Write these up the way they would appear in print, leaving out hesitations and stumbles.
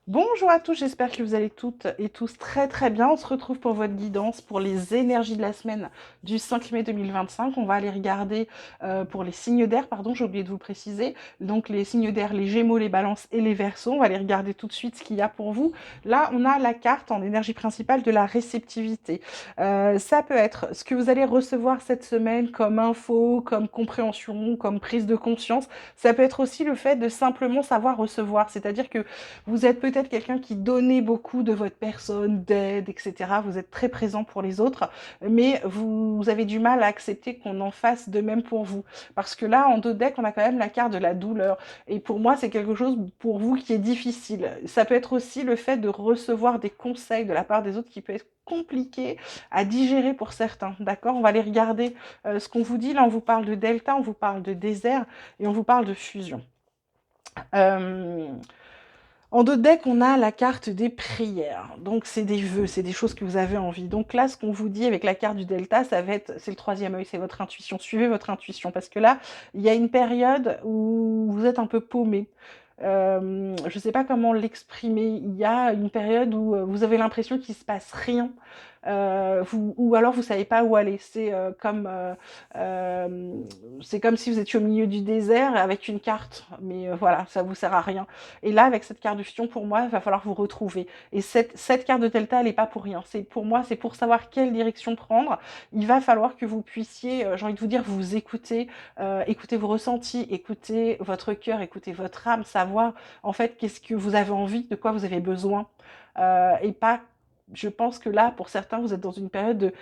Bonjour à tous, j'espère que vous allez toutes et tous très très bien. On se retrouve pour votre guidance pour les énergies de la semaine du 5 mai 2025. On va aller regarder pour les signes d'air, pardon, j'ai oublié de vous préciser. Donc les signes d'air, les Gémeaux, les Balances et les Verseaux. On va aller regarder tout de suite ce qu'il y a pour vous. Là, on a la carte en énergie principale de la réceptivité. Ça peut être ce que vous allez recevoir cette semaine comme info, comme compréhension, comme prise de conscience. Ça peut être aussi le fait de simplement savoir recevoir, c'est-à-dire que vous êtes peut-être quelqu'un qui donnait beaucoup de votre personne, d'aide, etc. Vous êtes très présent pour les autres, mais vous avez du mal à accepter qu'on en fasse de même pour vous. Parce que là, en dos de deck, on a quand même la carte de la douleur. Et pour moi, c'est quelque chose pour vous qui est difficile. Ça peut être aussi le fait de recevoir des conseils de la part des autres qui peut être compliqué à digérer pour certains, d'accord? On va aller regarder ce qu'on vous dit. Là, on vous parle de delta, on vous parle de désert et on vous parle de fusion. Euh, En dos de deck, on a la carte des prières. Donc, c'est des vœux, c'est des choses que vous avez envie. Donc là, ce qu'on vous dit avec la carte du delta, ça va être, c'est le troisième œil, c'est votre intuition. Suivez votre intuition parce que là, il y a une période où vous êtes un peu paumé. Je ne sais pas comment l'exprimer. Il y a une période où vous avez l'impression qu'il se passe rien, ou alors vous savez pas où aller. Euh, c'est comme si vous étiez au milieu du désert avec une carte, mais voilà, ça vous sert à rien. Et là, avec cette carte de fusion, pour moi, il va falloir vous retrouver. Et cette carte de delta, elle n'est pas pour rien. C'est pour moi, c'est pour savoir quelle direction prendre. Il va falloir que vous puissiez, j'ai envie de vous dire, vous écouter, écouter vos ressentis, écouter votre cœur, écouter votre âme, savoir en fait qu'est-ce que vous avez envie, de quoi vous avez besoin, et pas. Je pense que là, pour certains, vous êtes dans une période de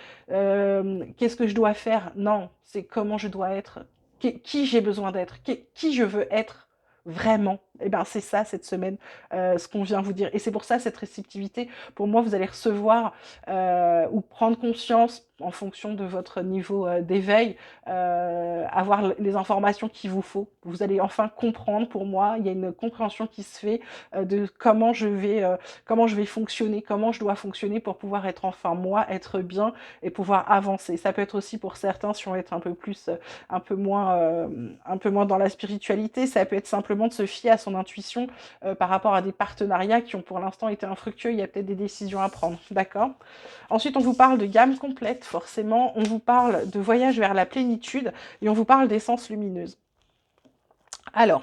qu'est-ce que je dois faire? Non, c'est comment je dois être, qui j'ai besoin d'être, qui je veux être vraiment. Et ben c'est ça cette semaine, ce qu'on vient vous dire. Et c'est pour ça cette réceptivité. Pour moi, vous allez recevoir ou prendre conscience en fonction de votre niveau d'éveil, avoir les informations qu'il vous faut. Vous allez enfin comprendre, pour moi, il y a une compréhension qui se fait de comment je vais fonctionner, comment je dois fonctionner pour pouvoir être enfin moi, être bien et pouvoir avancer. Ça peut être aussi pour certains, si on veut être un peu plus, un peu moins dans la spiritualité, ça peut être simplement de se fier à son intuition par rapport à des partenariats qui ont pour l'instant été infructueux. Il y a peut-être des décisions à prendre, d'accord? Ensuite, on vous parle de gamme complète, forcément. On vous parle de voyage vers la plénitude et on vous parle d'essence lumineuse. Alors,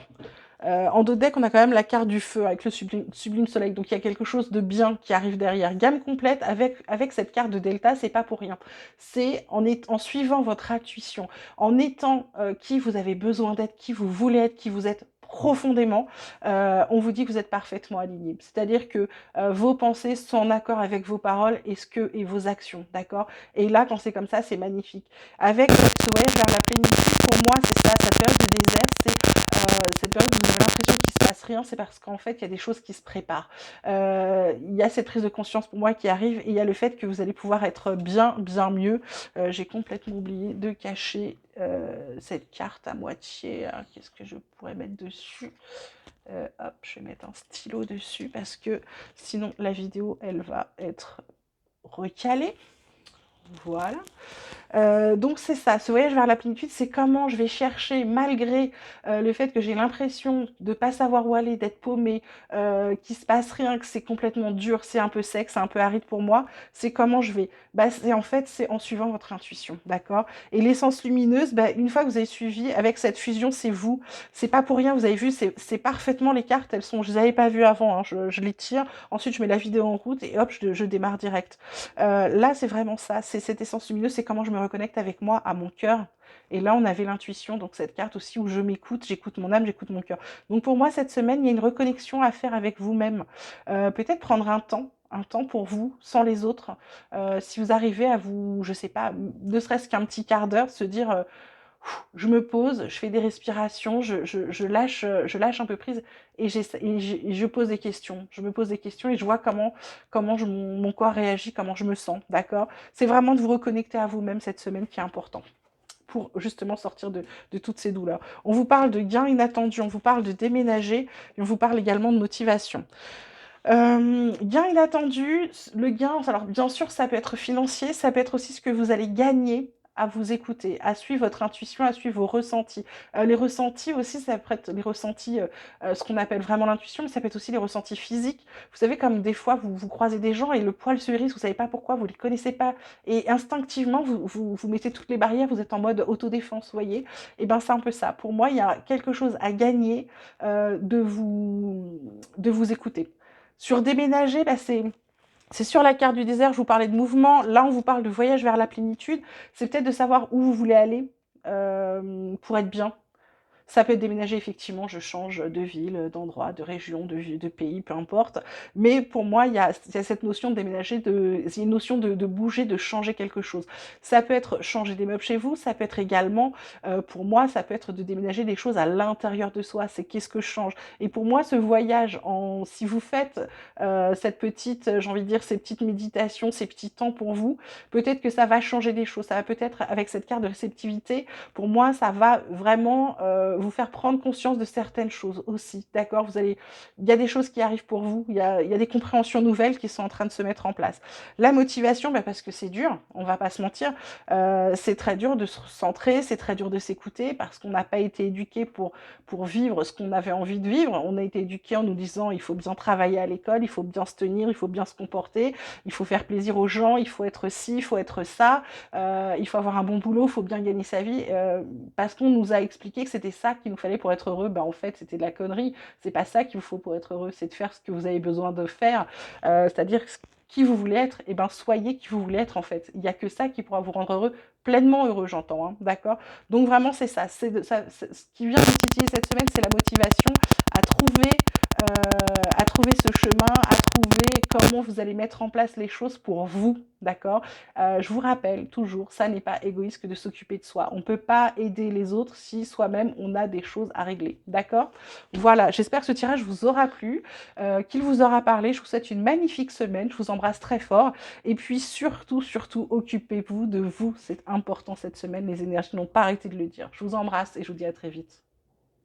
en dos de deck, on a quand même la carte du feu avec le sublime soleil. Donc il y a quelque chose de bien qui arrive derrière. Gamme complète avec cette carte de delta, c'est pas pour rien. C'est en suivant votre intuition, en étant qui vous avez besoin d'être, qui vous voulez être, qui vous êtes profondément, on vous dit que vous êtes parfaitement aligné. C'est-à-dire que vos pensées sont en accord avec vos paroles et vos actions, d'accord? Et là, quand c'est comme ça, c'est magnifique. Avec ce voyage vers la plénitude, pour moi, c'est ça, cette période de désert, c'est cette période où vous avez l'impression qu'il se passe rien, c'est parce qu'en fait, il y a des choses qui se préparent. Il y a cette prise de conscience pour moi qui arrive et il y a le fait que vous allez pouvoir être bien, bien mieux. J'ai complètement oublié de cacher cette carte à moitié. Qu'est-ce que je pourrais mettre dessus? Hop, je vais mettre un stylo dessus parce que sinon la vidéo, elle va être recalée. Voilà. Donc c'est ça, ce voyage vers la plénitude, c'est comment je vais chercher, malgré le fait que j'ai l'impression de pas savoir où aller, d'être paumée, qu'il se passe rien, que c'est complètement dur, c'est un peu sec, c'est un peu aride pour moi, c'est comment je vais. Bah, c'est en suivant votre intuition, d'accord? Et l'essence lumineuse, bah, une fois que vous avez suivi, avec cette fusion, c'est vous. C'est pas pour rien, vous avez vu, c'est parfaitement les cartes, elles sont, je les avais pas vues avant, hein, je les tire, ensuite je mets la vidéo en route et hop, je démarre direct. Là, c'est vraiment ça, c'est cette essence lumineuse, c'est comment je me reconnecte avec moi, à mon cœur. Et là, on avait l'intuition, donc cette carte aussi où je m'écoute, j'écoute mon âme, j'écoute mon cœur. Donc pour moi, cette semaine, il y a une reconnexion à faire avec vous-même. Peut-être prendre un temps pour vous, sans les autres. Si vous arrivez à vous, je sais pas, ne serait-ce qu'un petit quart d'heure, se dire, je me pose, je fais des respirations, je lâche un peu prise et je pose des questions. Je me pose des questions et je vois mon corps réagit, comment je me sens, d'accord? C'est vraiment de vous reconnecter à vous-même cette semaine qui est important pour justement sortir de toutes ces douleurs. On vous parle de gains inattendus, on vous parle de déménager et on vous parle également de motivation. Gain inattendu, le gain, alors bien sûr ça peut être financier, ça peut être aussi ce que vous allez gagner à vous écouter, à suivre votre intuition, à suivre vos ressentis. Les ressentis aussi, ça peut être les ressentis, ce qu'on appelle vraiment l'intuition, mais ça peut être aussi les ressentis physiques. Vous savez, comme des fois, vous croisez des gens et le poil se hérisse, vous savez pas pourquoi, vous les connaissez pas, et instinctivement, vous mettez toutes les barrières, vous êtes en mode autodéfense, vous voyez? Et ben c'est un peu ça. Pour moi, il y a quelque chose à gagner de vous écouter. Sur déménager, bah, c'est sur la carte du désert, je vous parlais de mouvement. Là, on vous parle de voyage vers la plénitude. C'est peut-être de savoir où vous voulez aller pour être bien. Ça peut être déménager, effectivement, je change de ville, d'endroit, de région, de pays, peu importe. Mais pour moi, il y a cette notion de déménager, il y a une notion de bouger, de changer quelque chose. Ça peut être changer des meubles chez vous, ça peut être également, pour moi, ça peut être de déménager des choses à l'intérieur de soi. C'est qu'est-ce que je change. Et pour moi, ce voyage, si vous faites cette petite, j'ai envie de dire, ces petites méditations, ces petits temps pour vous, peut-être que ça va changer des choses. Ça va peut-être, avec cette carte de réceptivité, pour moi, ça va vraiment vous faire prendre conscience de certaines choses aussi, d'accord? Il y a des choses qui arrivent pour vous, il y a des compréhensions nouvelles qui sont en train de se mettre en place. La motivation, bah parce que c'est dur, on va pas se mentir, c'est très dur de se centrer, c'est très dur de s'écouter parce qu'on n'a pas été éduqué pour vivre ce qu'on avait envie de vivre. On a été éduqué en nous disant il faut bien travailler à l'école, il faut bien se tenir, il faut bien se comporter, il faut faire plaisir aux gens, il faut être ci, il faut être ça, il faut avoir un bon boulot, il faut bien gagner sa vie, parce qu'on nous a expliqué que c'était ça qu'il nous fallait pour être heureux. Ben, en fait, c'était de la connerie. C'est pas ça qu'il vous faut pour être heureux, c'est de faire ce que vous avez besoin de faire, c'est-à-dire qui vous voulez être, et ben soyez qui vous voulez être en fait. Il n'y a que ça qui pourra vous rendre heureux, pleinement heureux, j'entends, hein, d'accord? Donc vraiment, c'est ça. Ce qui vient de titiller cette semaine, c'est la motivation à trouver ce chemin, à trouver comment vous allez mettre en place les choses pour vous, d'accord? Je vous rappelle toujours, ça n'est pas égoïste que de s'occuper de soi. On ne peut pas aider les autres si soi-même on a des choses à régler, d'accord? Voilà, j'espère que ce tirage vous aura plu, qu'il vous aura parlé. Je vous souhaite une magnifique semaine, je vous embrasse très fort. Et puis surtout, surtout, occupez-vous de vous. C'est important cette semaine, les énergies n'ont pas arrêté de le dire. Je vous embrasse et je vous dis à très vite.